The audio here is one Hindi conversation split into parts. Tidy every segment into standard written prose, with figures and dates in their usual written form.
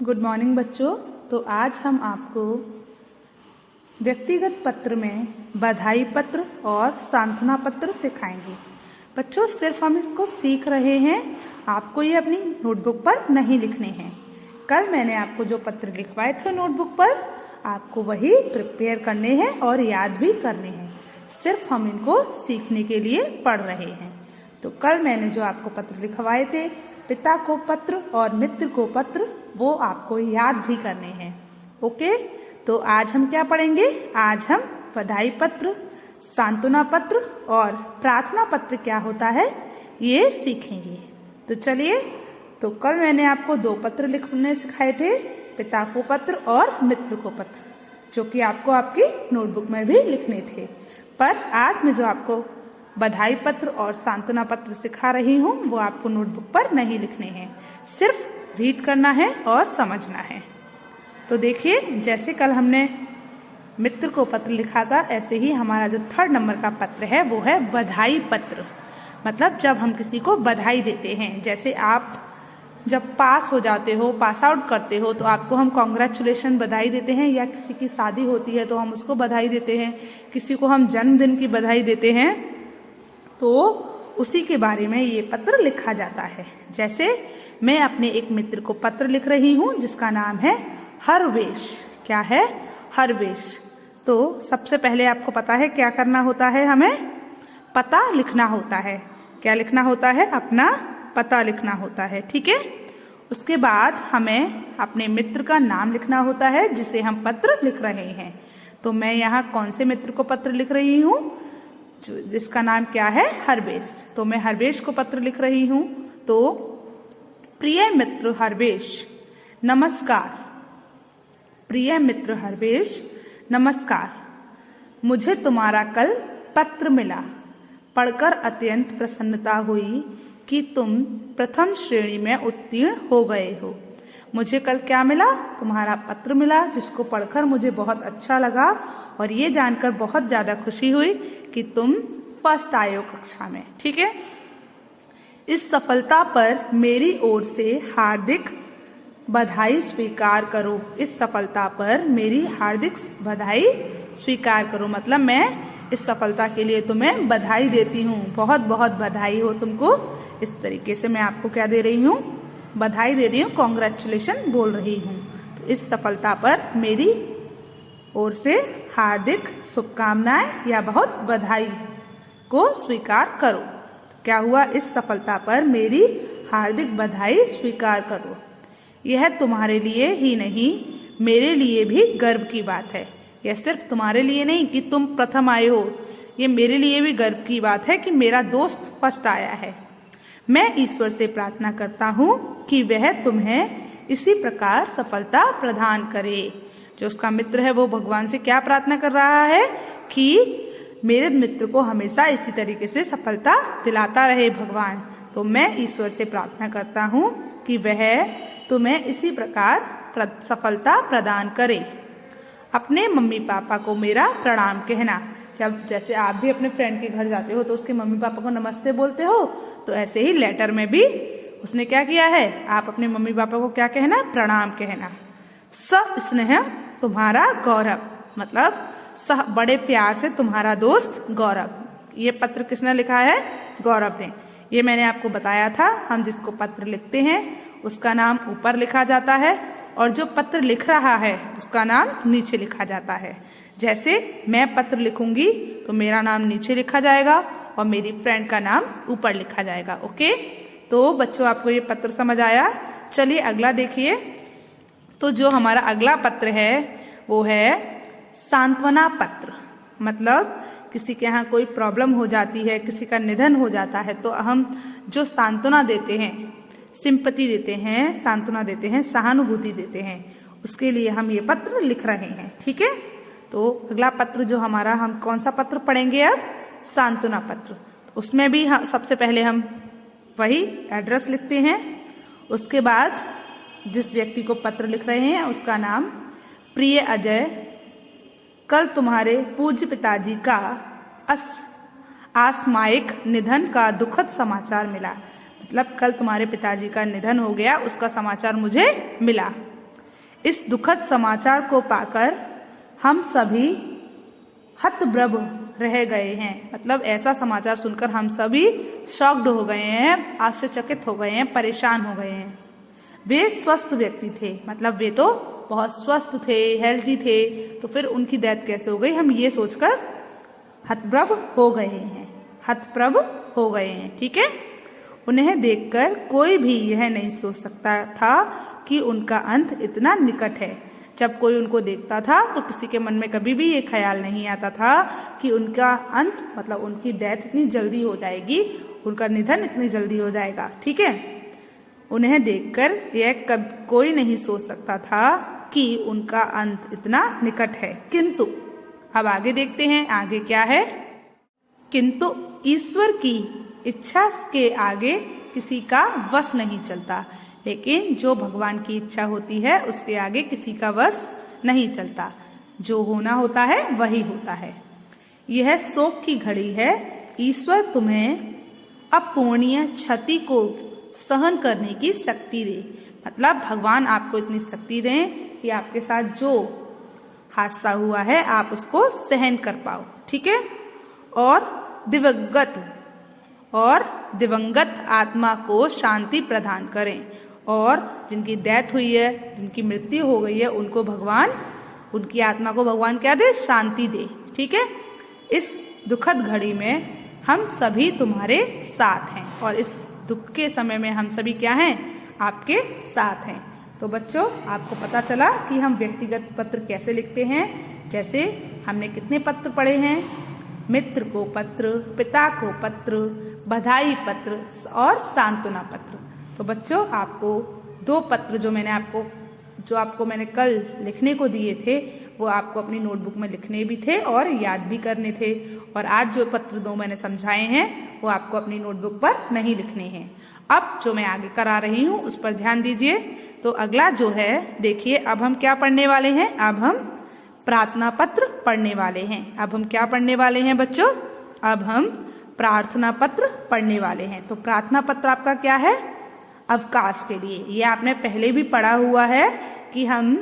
गुड मॉर्निंग बच्चों। तो आज हम आपको व्यक्तिगत पत्र में बधाई पत्र और सांत्वना पत्र सिखाएंगे। बच्चों सिर्फ हम इसको सीख रहे हैं, आपको ये अपनी नोटबुक पर नहीं लिखने हैं। कल मैंने आपको जो पत्र लिखवाए थे नोटबुक पर, आपको वही प्रिपेयर करने हैं और याद भी करने हैं। सिर्फ हम इनको सीखने के लिए पढ़ रहे हैं। तो कल मैंने जो आपको पत्र लिखवाए थे, पिता को पत्र और मित्र को पत्र, वो आपको याद भी करने हैं। ओके, तो आज हम क्या पढ़ेंगे? आज हम बधाई पत्र, सांत्वना पत्र और प्रार्थना पत्र क्या होता है ये सीखेंगे। तो चलिए, तो कल मैंने आपको 2 पत्र लिखने सिखाए थे, पिता को पत्र और मित्र को पत्र, जो कि आपको आपकी नोटबुक में भी लिखने थे। पर आज मैं जो आपको बधाई पत्र और सांत्वना पत्र सिखा रही हूँ वो आपको नोटबुक पर नहीं लिखने हैं, सिर्फ रीड करना है और समझना है। तो देखिए, जैसे कल हमने मित्र को पत्र लिखा था, ऐसे ही हमारा जो 3rd नंबर का पत्र है वो है बधाई पत्र। मतलब जब हम किसी को बधाई देते हैं, जैसे आप जब पास हो जाते हो, पास आउट करते हो, तो आपको हम कॉन्ग्रेचुलेशन बधाई देते हैं, या किसी की शादी होती है तो हम उसको बधाई देते हैं, किसी को हम जन्मदिन की बधाई देते हैं, तो उसी के बारे में ये पत्र लिखा जाता है। जैसे मैं अपने एक मित्र को पत्र लिख रही हूँ जिसका नाम है हरवेश। क्या है? हरवेश। तो सबसे पहले आपको पता है क्या करना होता है, हमें पता लिखना होता है। क्या लिखना होता है? अपना पता लिखना होता है, ठीक है। उसके बाद हमें अपने मित्र का नाम लिखना होता है जिसे हम पत्र लिख रहे हैं। तो मैं यहाँ कौन से मित्र को पत्र लिख रही हूँ? जिसका नाम क्या है? हरवेश। तो मैं हरवेश को पत्र लिख रही हूँ। तो प्रिय मित्र हरवेश, नमस्कार। प्रिय मित्र हरवेश, नमस्कार। मुझे तुम्हारा कल पत्र मिला, पढ़कर अत्यंत प्रसन्नता हुई कि तुम प्रथम श्रेणी में उत्तीर्ण हो गए हो। मुझे कल क्या मिला? तुम्हारा पत्र मिला, जिसको पढ़कर मुझे बहुत अच्छा लगा और ये जानकर बहुत ज़्यादा खुशी हुई कि तुम फर्स्ट आए हो कक्षा में, ठीक है। इस सफलता पर मेरी ओर से हार्दिक बधाई स्वीकार करो। इस सफलता पर मेरी हार्दिक बधाई स्वीकार करो। मतलब मैं इस सफलता के लिए तुम्हें बधाई देती हूँ, बहुत बहुत बधाई हो तुमको। इस तरीके से मैं आपको क्या दे रही हूँ? बधाई दे रही हूँ, कॉन्ग्रेचुलेशन बोल रही हूँ। तो इस सफलता पर मेरी ओर से हार्दिक शुभकामनाएं या बहुत बधाई को स्वीकार करो। क्या हुआ? इस सफलता पर मेरी हार्दिक बधाई स्वीकार करो। यह तुम्हारे लिए ही नहीं, मेरे लिए भी गर्व की बात है। यह सिर्फ तुम्हारे लिए नहीं कि तुम प्रथम आए हो, ये मेरे लिए भी गर्व की बात है कि मेरा दोस्त फर्स्ट आया है। मैं ईश्वर से प्रार्थना करता हूँ कि वह तुम्हें इसी प्रकार सफलता प्रदान करे। जो उसका मित्र है वो भगवान से क्या प्रार्थना कर रहा है कि मेरे मित्र को हमेशा इसी तरीके से सफलता दिलाता रहे भगवान। तो मैं ईश्वर से प्रार्थना करता हूँ कि वह तुम्हें इसी प्रकार सफलता प्रदान करे। अपने मम्मी पापा को मेरा प्रणाम कहना। जब जैसे आप भी अपने फ्रेंड के घर जाते हो तो उसके मम्मी पापा को नमस्ते बोलते हो, तो ऐसे ही लेटर में भी उसने क्या किया है? आप अपने मम्मी पापा को क्या कहना? प्रणाम कहना। स्नेह तुम्हारा गौरव, मतलब बड़े प्यार से तुम्हारा दोस्त गौरव। ये पत्र किसने लिखा है? गौरव ने। ये मैंने आपको बताया था, हम जिसको पत्र लिखते हैं उसका नाम ऊपर लिखा जाता है और जो पत्र लिख रहा है उसका नाम नीचे लिखा जाता है। जैसे मैं पत्र लिखूंगी तो मेरा नाम नीचे लिखा जाएगा और मेरी फ्रेंड का नाम ऊपर लिखा जाएगा। ओके, तो बच्चों आपको ये पत्र समझ आया? चलिए अगला देखिए। तो जो हमारा अगला पत्र है वो है सांत्वना पत्र। मतलब किसी के यहाँ कोई प्रॉब्लम हो जाती है, किसी का निधन हो जाता है, तो हम जो सांत्वना देते हैं, सिंपैथी देते हैं, सांत्वना देते हैं, सहानुभूति देते हैं, उसके लिए हम ये पत्र लिख रहे हैं, ठीक है। तो अगला पत्र जो हमारा, हम कौन सा पत्र पढ़ेंगे अब? सांत्वना पत्र। उसमें भी सबसे पहले हम वही एड्रेस लिखते हैं। उसके बाद जिस व्यक्ति को पत्र लिख रहे हैं उसका नाम, प्रिय अजय, कल तुम्हारे पूज्य पिताजी का आस्मायिक निधन का दुखद समाचार मिला। मतलब कल तुम्हारे पिताजी का निधन हो गया, उसका समाचार मुझे मिला। इस दुखद समाचार को पाकर हम सभी हतप्रभ रह गए हैं। मतलब ऐसा समाचार सुनकर हम सभी शॉक्ड हो गए हैं, आश्चर्यचकित हो गए हैं, परेशान हो गए हैं। वे स्वस्थ व्यक्ति थे, मतलब वे तो बहुत स्वस्थ थे, हेल्दी थे, तो फिर उनकी डेथ कैसे हो गई, हम ये सोचकर हतप्रभ हो गए हैं, हतप्रभ हो गए हैं। ठीक है। उन्हें देखकर कोई भी यह नहीं सोच सकता था कि उनका अंत इतना निकट है। जब कोई उनको देखता था तो किसी के मन में कभी भी ये ख्याल नहीं आता था कि उनका अंत, मतलब उनकी डेथ इतनी जल्दी हो जाएगी, उनका निधन इतनी जल्दी हो जाएगा। ठीक है। उन्हें देखकर यह कोई नहीं सोच सकता था कि उनका अंत इतना निकट है। किंतु अब आगे देखते हैं, आगे क्या है। किंतु ईश्वर की इच्छा के आगे किसी का वश नहीं चलता, लेकिन जो भगवान की इच्छा होती है उसके आगे किसी का वश नहीं चलता। जो होना होता है वही होता है। यह शोक की घड़ी है। ईश्वर तुम्हें अपूर्णीय क्षति को सहन करने की शक्ति दे। मतलब भगवान आपको इतनी शक्ति दें कि आपके साथ जो हादसा हुआ है आप उसको सहन कर पाओ। ठीक है। और दिवंगत आत्मा को शांति प्रदान करें। और जिनकी डेथ हुई है, जिनकी मृत्यु हो गई है, उनको भगवान, उनकी आत्मा को भगवान क्या दे, शांति दे। ठीक है। इस दुखद घड़ी में हम सभी तुम्हारे साथ हैं और इस दुख के समय में हम सभी क्या हैं, आपके साथ हैं। तो बच्चों, आपको पता चला कि हम व्यक्तिगत पत्र कैसे लिखते हैं। जैसे हमने कितने पत्र पढ़े हैं, मित्र को पत्र, पिता को पत्र, बधाई पत्र और सांत्वना पत्र। तो बच्चों, आपको 2 पत्र जो आपको मैंने कल लिखने को दिए थे वो आपको अपनी नोटबुक में लिखने भी थे और याद भी करने थे। और आज जो पत्र 2 मैंने समझाए हैं वो आपको अपनी नोटबुक पर नहीं लिखने हैं। अब जो मैं आगे करा रही हूँ उस पर ध्यान दीजिए। तो अगला जो है, देखिए अब हम क्या पढ़ने वाले हैं, अब हम प्रार्थना पत्र पढ़ने वाले हैं। अब हम क्या पढ़ने वाले हैं बच्चों, अब हम प्रार्थना पत्र पढ़ने वाले हैं। तो प्रार्थना पत्र आपका क्या है, अवकाश के लिए। ये आपने पहले भी पढ़ा हुआ है कि हम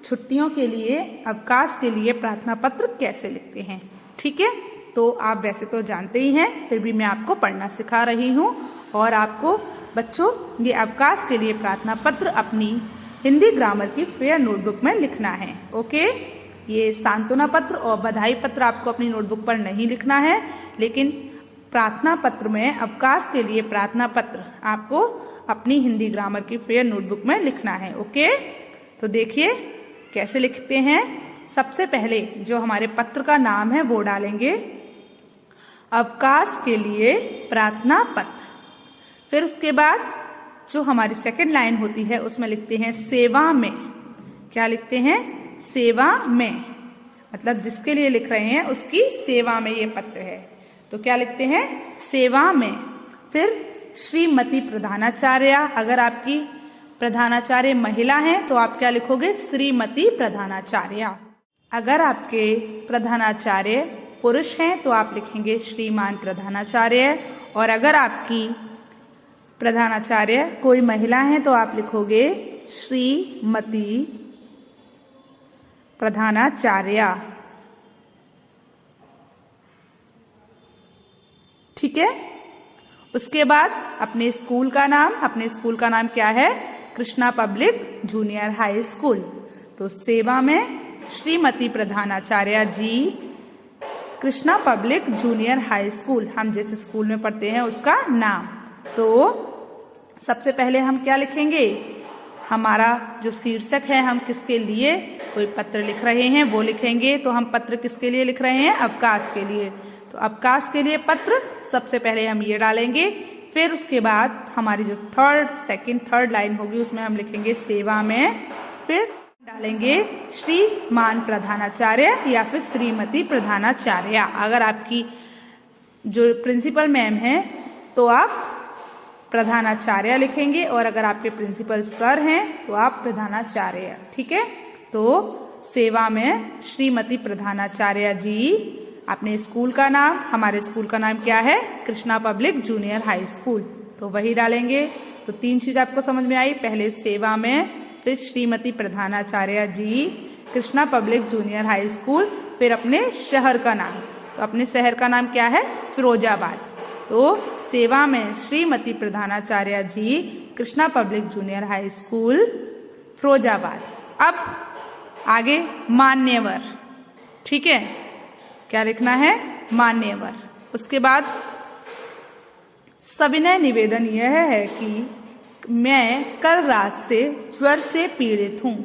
छुट्टियों के लिए, अवकाश के लिए प्रार्थना पत्र कैसे लिखते हैं। ठीक है। तो आप वैसे तो जानते ही हैं, फिर भी मैं आपको पढ़ना सिखा रही हूँ। और आपको बच्चों ये अवकाश के लिए प्रार्थना पत्र अपनी हिंदी ग्रामर की फेयर नोटबुक में लिखना है। ओके। ये सांत्वना पत्र और बधाई पत्र आपको अपनी नोटबुक पर नहीं लिखना है, लेकिन प्रार्थना पत्र में, अवकाश के लिए प्रार्थना पत्र आपको अपनी हिंदी ग्रामर की फेयर नोटबुक में लिखना है। ओके। तो देखिए कैसे लिखते हैं। सबसे पहले जो हमारे पत्र का नाम है वो डालेंगे, अवकाश के लिए प्रार्थना पत्र। फिर उसके बाद जो हमारी सेकंड लाइन होती है उसमें लिखते हैं सेवा में। क्या लिखते हैं, सेवा में। मतलब जिसके लिए लिख रहे हैं उसकी सेवा में ये पत्र है। तो क्या लिखते हैं, सेवा में। फिर श्रीमती प्रधानाचार्य, अगर आपकी प्रधानाचार्य महिला हैं तो आप क्या लिखोगे, श्रीमती प्रधानाचार्य। अगर आपके प्रधानाचार्य पुरुष हैं तो आप लिखेंगे श्रीमान प्रधानाचार्य। और अगर आपकी प्रधानाचार्य कोई महिला है तो आप लिखोगे श्रीमती प्रधानाचार्य। ठीक है। उसके बाद अपने स्कूल का नाम क्या है, Krishna public junior high school. तो सेवा में श्रीमती प्रधानाचार्य जी, Krishna public junior high school, हम जिस स्कूल में पढ़ते हैं उसका नाम। तो सबसे पहले हम क्या लिखेंगे, हमारा जो शीर्षक है, हम किसके लिए कोई पत्र लिख रहे हैं वो लिखेंगे। तो हम पत्र किसके लिए लिख रहे हैं, अवकाश के लिए। तो अवकाश के लिए पत्र सबसे पहले हम ये डालेंगे। फिर उसके बाद हमारी जो थर्ड लाइन होगी उसमें हम लिखेंगे सेवा में। फिर डालेंगे श्रीमान प्रधानाचार्य या फिर श्रीमती प्रधानाचार्य। अगर आपकी जो प्रिंसिपल मैम है तो आप प्रधानाचार्य लिखेंगे, और अगर आपके प्रिंसिपल सर हैं तो आप प्रधानाचार्य। ठीक है। तो सेवा में श्रीमती प्रधानाचार्य जी, अपने स्कूल का नाम, हमारे स्कूल का नाम क्या है, Krishna public junior high school. तो वही डालेंगे। तो 3 चीज आपको समझ में आई, पहले सेवा में, फिर श्रीमती प्रधानाचार्य जी, Krishna public junior high school, फिर अपने शहर का नाम। तो अपने शहर का नाम क्या है? फिरोजाबाद। तो सेवा में श्रीमती प्रधानाचार्य जी, Krishna public junior high school, Firozabad. अब आगे मान्यवर, ठीक है, क्या लिखना है? मान्यवर। उसके बाद सविनय निवेदन यह है कि मैं कल रात से ज्वर से पीड़ित हूँ।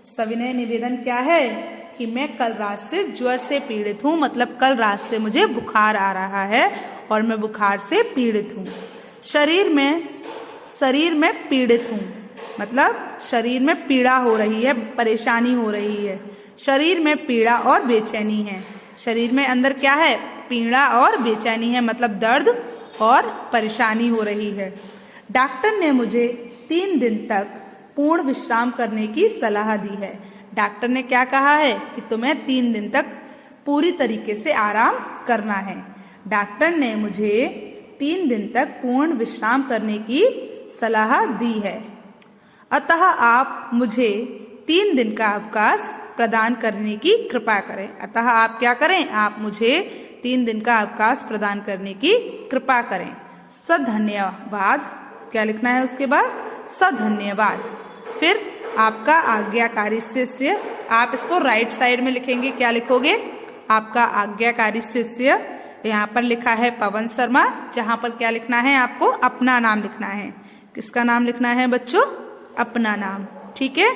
सविनय निवेदन क्या है? कि मैं कल रात से ज्वर से पीड़ित हूँ, मतलब कल रात से मुझे बुखार आ रहा है और मैं बुखार से पीड़ित हूँ। शरीर में पीड़ित हूँ, मतलब शरीर में पीड़ा हो रही है, परेशानी हो रही है। शरीर में पीड़ा और बेचैनी है। शरीर में अंदर क्या है? पीड़ा और बेचैनी है, मतलब दर्द और परेशानी हो रही है। डॉक्टर ने मुझे 3 दिन तक पूर्ण विश्राम करने की सलाह दी है। डॉक्टर ने क्या कहा है? कि तुम्हें 3 दिन तक पूरी तरीके से आराम करना है। डॉक्टर ने मुझे 3 दिन तक पूर्ण विश्राम करने की सलाह दी है, अतः आप मुझे 3 दिन का अवकाश प्रदान करने की कृपा करें। अतः आप क्या करें? आप मुझे 3 दिन का अवकाश प्रदान करने की कृपा करें। सधन्यवाद, क्या लिखना है उसके बाद? सधन्यवाद। फिर आपका आज्ञाकारी शिष्य, आप इसको राइट साइड में लिखेंगे। क्या लिखोगे? आपका आज्ञाकारी शिष्य। यहाँ पर लिखा है पवन शर्मा, जहाँ पर क्या लिखना है? आपको अपना नाम लिखना है। किसका नाम लिखना है बच्चों? अपना नाम, ठीक है।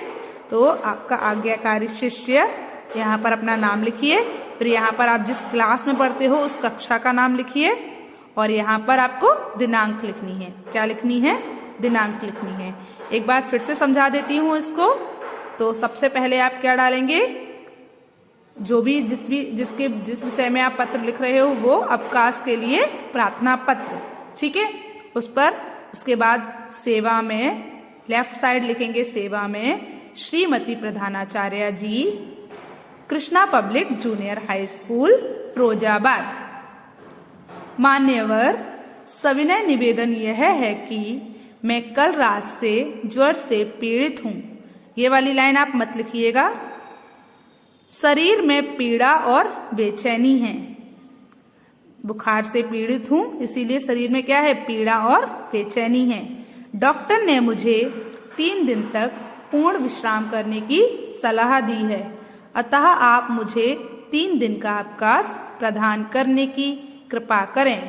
तो आपका आज्ञाकारी शिष्य, यहाँ पर अपना नाम लिखिए। फिर यहाँ पर आप जिस क्लास में पढ़ते हो उस कक्षा का नाम लिखिए और यहाँ पर आपको दिनांक लिखनी है। क्या लिखनी है? दिनांक लिखनी है। एक बार फिर से समझा देती हूँ इसको। तो सबसे पहले आप क्या डालेंगे? जो भी जिस विषय में आप पत्र लिख रहे हो वो अवकाश के लिए प्रार्थना पत्र, ठीक है। उस पर उसके बाद सेवा में लेफ्ट साइड लिखेंगे, सेवा में श्रीमती प्रधानाचार्य जी, Krishna public junior high school, Firozabad. मान्यवर, सविनय निवेदन यह है कि मैं कल रात से ज्वर से पीड़ित हूँ। ये वाली लाइन आप मत लिखिएगा। शरीर में पीड़ा और बेचैनी है। बुखार से पीड़ित हूँ, इसीलिए शरीर में क्या है? पीड़ा और बेचैनी है। डॉक्टर ने मुझे 3 दिन तक पूर्ण विश्राम करने की सलाह दी है, अतः आप मुझे 3 दिन का अवकाश प्रदान करने की कृपा करें।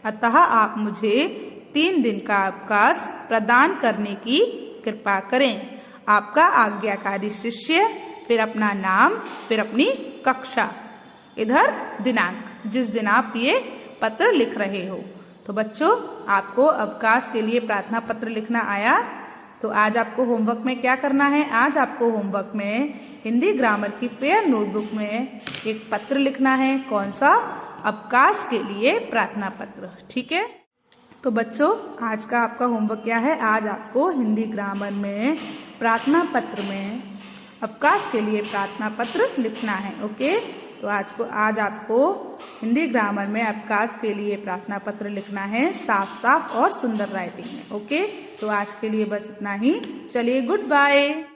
अतः आप मुझे 3 दिन का अवकाश प्रदान करने की कृपा करें। आपका आज्ञाकारी शिष्य, फिर अपना नाम, फिर अपनी कक्षा, इधर दिनांक, जिस दिन आप ये पत्र लिख रहे हो। तो बच्चों, आपको अवकाश के लिए प्रार्थना पत्र लिखना आया। तो आज आपको होमवर्क में क्या करना है? आज आपको होमवर्क में हिंदी ग्रामर की फेयर नोटबुक में एक पत्र लिखना है। कौन सा? अवकाश के लिए प्रार्थना पत्र, ठीक है। तो बच्चों, आज का आपका होमवर्क क्या है? आज आपको हिंदी ग्रामर में प्रार्थना पत्र में अवकाश के लिए प्रार्थना पत्र लिखना है। ओके, तो आज आपको हिंदी ग्रामर में अवकाश के लिए प्रार्थना पत्र लिखना है, साफ साफ और सुंदर राइटिंग में। ओके, तो आज के लिए बस इतना ही। चलिए, गुड बाय।